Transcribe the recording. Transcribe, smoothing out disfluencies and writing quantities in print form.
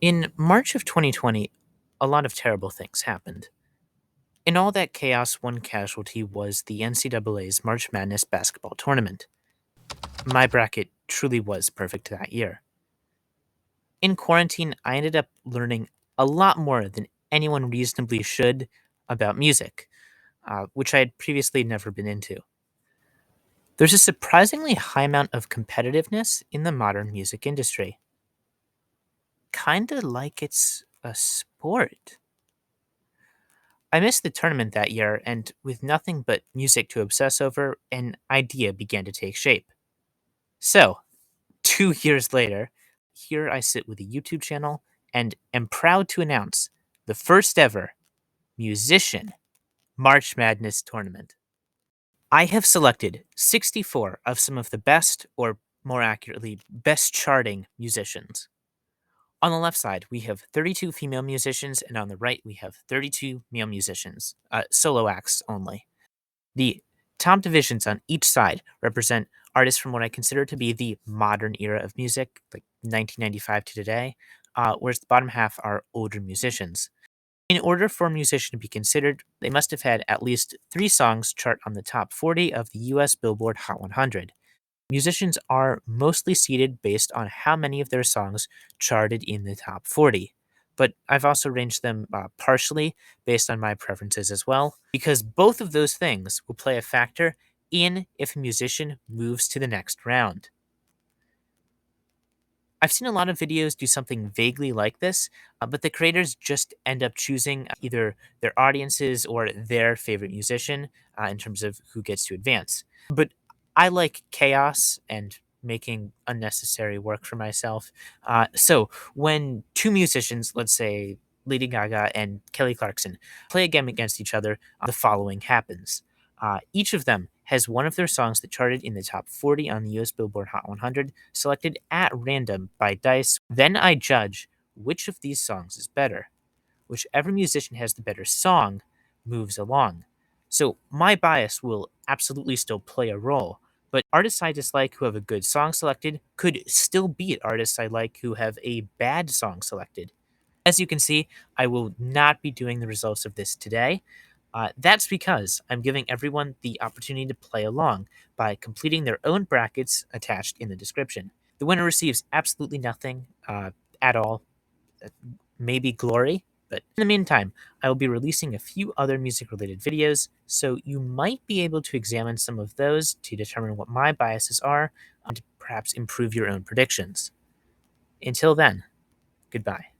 In March of 2020, a lot of terrible things happened. In all that chaos, one casualty was the NCAA's March Madness basketball tournament. My bracket truly was perfect that year. In quarantine, I ended up learning a lot more than anyone reasonably should about music, which I had previously never been into. There's a surprisingly high amount of competitiveness in the modern music industry, kinda like it's a sport. I missed the tournament that year, and with nothing but music to obsess over, an idea began to take shape. So, 2 years later, here I sit with a YouTube channel and am proud to announce the first ever musician March Madness tournament. I have selected 64 of some of the best, or more accurately, best charting musicians. On the left side, we have 32 female musicians, and on the right, we have 32 male musicians, solo acts only. The top divisions on each side represent artists from what I consider to be the modern era of music, like 1995 to today, whereas the bottom half are older musicians. In order for a musician to be considered, they must have had at least 3 songs chart on the top 40 of the US Billboard Hot 100. Musicians are mostly seeded based on how many of their songs charted in the top 40. But I've also arranged them partially based on my preferences as well, because both of those things will play a factor in if a musician moves to the next round. I've seen a lot of videos do something vaguely like this, but the creators just end up choosing either their audiences or their favorite musician in terms of who gets to advance. But I like chaos and making unnecessary work for myself. So when two musicians, let's say Lady Gaga and Kelly Clarkson, play a game against each other, the following happens. Each of them has one of their songs that charted in the top 40 on the US Billboard Hot 100 selected at random by Dice. Then I judge which of these songs is better. Whichever musician has the better song moves along. So my bias will absolutely still play a role, but artists I dislike who have a good song selected could still beat artists I like who have a bad song selected. As you can see, I will not be doing the results of this today. That's because I'm giving everyone the opportunity to play along by completing their own brackets attached in the description. The winner receives absolutely nothing at all, uh, maybe glory, but in the meantime, I will be releasing a few other music related videos, so you might be able to examine some of those to determine what my biases are and perhaps improve your own predictions. Until then, goodbye.